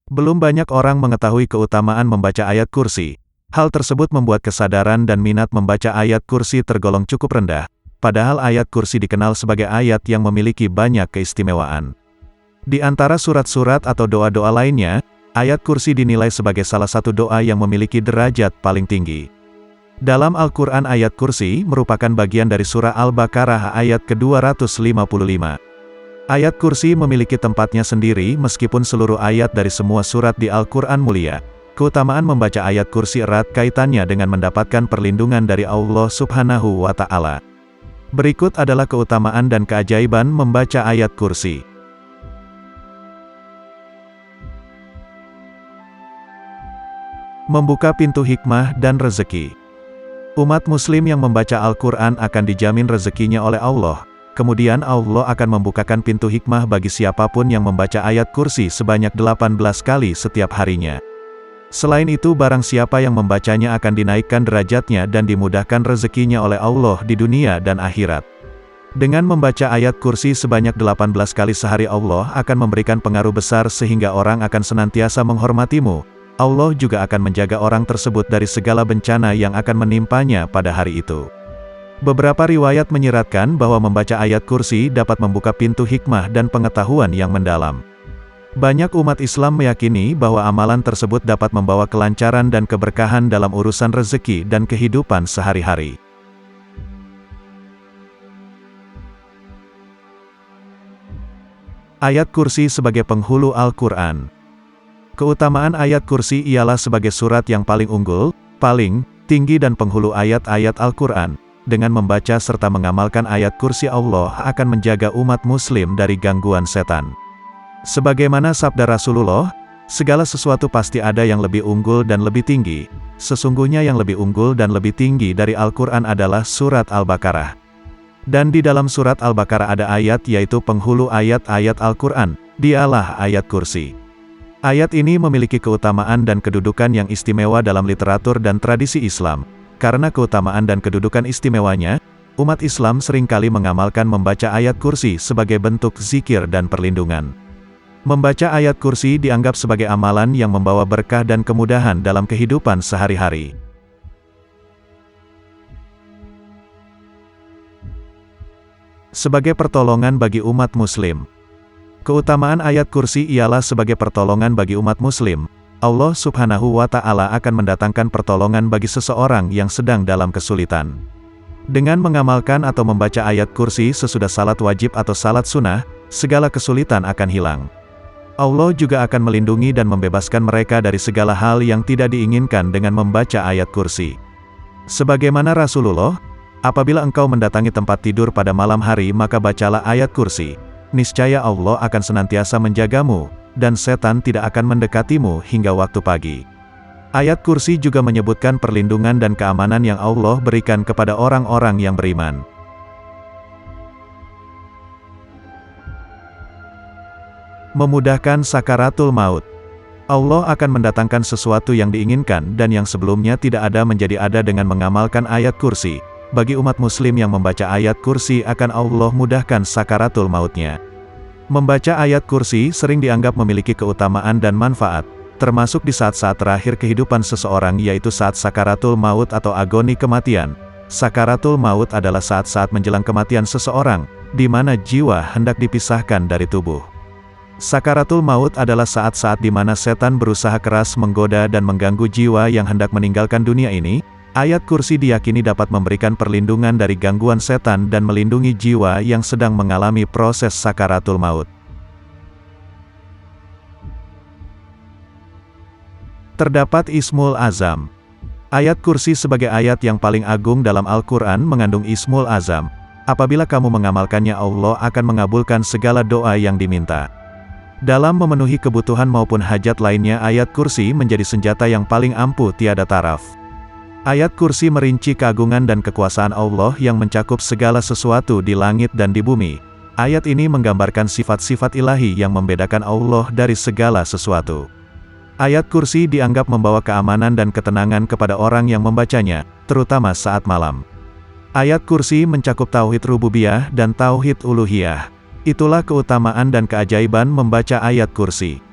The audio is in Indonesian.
Belum banyak orang mengetahui keutamaan membaca ayat kursi. Hal tersebut membuat kesadaran dan minat membaca ayat kursi tergolong cukup rendah, padahal ayat kursi dikenal sebagai ayat yang memiliki banyak keistimewaan. Di antara surat-surat atau doa-doa lainnya, ayat kursi dinilai sebagai salah satu doa yang memiliki derajat paling tinggi. Dalam Al-Quran ayat kursi merupakan bagian dari surah Al-Baqarah ayat ke-255. Ayat kursi memiliki tempatnya sendiri meskipun seluruh ayat dari semua surat di Al-Quran mulia. Keutamaan membaca ayat kursi erat kaitannya dengan mendapatkan perlindungan dari Allah Subhanahu wa Ta'ala. Berikut adalah keutamaan dan keajaiban membaca ayat kursi. Membuka pintu hikmah dan rezeki. Umat muslim yang membaca Al-Quran akan dijamin rezekinya oleh Allah. Kemudian Allah akan membukakan pintu hikmah bagi siapapun yang membaca ayat kursi sebanyak 18 kali setiap harinya. Selain itu barang siapa yang membacanya akan dinaikkan derajatnya dan dimudahkan rezekinya oleh Allah di dunia dan akhirat. Dengan membaca ayat kursi sebanyak 18 kali sehari Allah akan memberikan pengaruh besar sehingga orang akan senantiasa menghormatimu. Allah juga akan menjaga orang tersebut dari segala bencana yang akan menimpanya pada hari itu. Beberapa riwayat menyiratkan bahwa membaca ayat kursi dapat membuka pintu hikmah dan pengetahuan yang mendalam. Banyak umat Islam meyakini bahwa amalan tersebut dapat membawa kelancaran dan keberkahan dalam urusan rezeki dan kehidupan sehari-hari. Ayat kursi sebagai penghulu Al-Quran. Keutamaan ayat kursi ialah sebagai surat yang paling unggul, paling tinggi dan penghulu ayat-ayat Al-Quran. Dengan membaca serta mengamalkan ayat kursi Allah akan menjaga umat muslim dari gangguan setan. Sebagaimana sabda Rasulullah, segala sesuatu pasti ada yang lebih unggul dan lebih tinggi. Sesungguhnya yang lebih unggul dan lebih tinggi dari Al-Quran adalah surat Al-Baqarah. Dan di dalam surat Al-Baqarah ada ayat yaitu penghulu ayat-ayat Al-Quran, dialah ayat kursi. Ayat ini memiliki keutamaan dan kedudukan yang istimewa dalam literatur dan tradisi Islam. Karena keutamaan dan kedudukan istimewanya, umat Islam seringkali mengamalkan membaca ayat kursi sebagai bentuk zikir dan perlindungan. Membaca ayat kursi dianggap sebagai amalan yang membawa berkah dan kemudahan dalam kehidupan sehari-hari. Sebagai pertolongan bagi umat muslim. Keutamaan ayat kursi ialah sebagai pertolongan bagi umat muslim. Allah Subhanahu wa Ta'ala akan mendatangkan pertolongan bagi seseorang yang sedang dalam kesulitan. Dengan mengamalkan atau membaca ayat kursi sesudah salat wajib atau salat sunnah, segala kesulitan akan hilang. Allah juga akan melindungi dan membebaskan mereka dari segala hal yang tidak diinginkan dengan membaca ayat kursi. Sebagaimana Rasulullah, apabila engkau mendatangi tempat tidur pada malam hari maka bacalah ayat kursi. Niscaya Allah akan senantiasa menjagamu, dan setan tidak akan mendekatimu hingga waktu pagi. Ayat kursi juga menyebutkan perlindungan dan keamanan yang Allah berikan kepada orang-orang yang beriman. Memudahkan sakaratul maut. Allah akan mendatangkan sesuatu yang diinginkan dan yang sebelumnya tidak ada menjadi ada dengan mengamalkan ayat kursi. Bagi umat muslim yang membaca ayat kursi akan Allah mudahkan sakaratul mautnya. Membaca ayat kursi sering dianggap memiliki keutamaan dan manfaat, termasuk di saat-saat terakhir kehidupan seseorang yaitu saat sakaratul maut atau agoni kematian. Sakaratul maut adalah saat-saat menjelang kematian seseorang, di mana jiwa hendak dipisahkan dari tubuh. Sakaratul maut adalah saat-saat di mana setan berusaha keras menggoda dan mengganggu jiwa yang hendak meninggalkan dunia ini. Ayat kursi diyakini dapat memberikan perlindungan dari gangguan setan dan melindungi jiwa yang sedang mengalami proses sakaratul maut. Terdapat Ismul Azam. Ayat kursi sebagai ayat yang paling agung dalam Al-Quran mengandung Ismul Azam. Apabila kamu mengamalkannya Allah akan mengabulkan segala doa yang diminta. Dalam memenuhi kebutuhan maupun hajat lainnya ayat kursi menjadi senjata yang paling ampuh tiada taraf. Ayat kursi merinci keagungan dan kekuasaan Allah yang mencakup segala sesuatu di langit dan di bumi. Ayat ini menggambarkan sifat-sifat ilahi yang membedakan Allah dari segala sesuatu. Ayat kursi dianggap membawa keamanan dan ketenangan kepada orang yang membacanya, terutama saat malam. Ayat kursi mencakup tauhid rububiyah dan tauhid uluhiyah. Itulah keutamaan dan keajaiban membaca ayat kursi.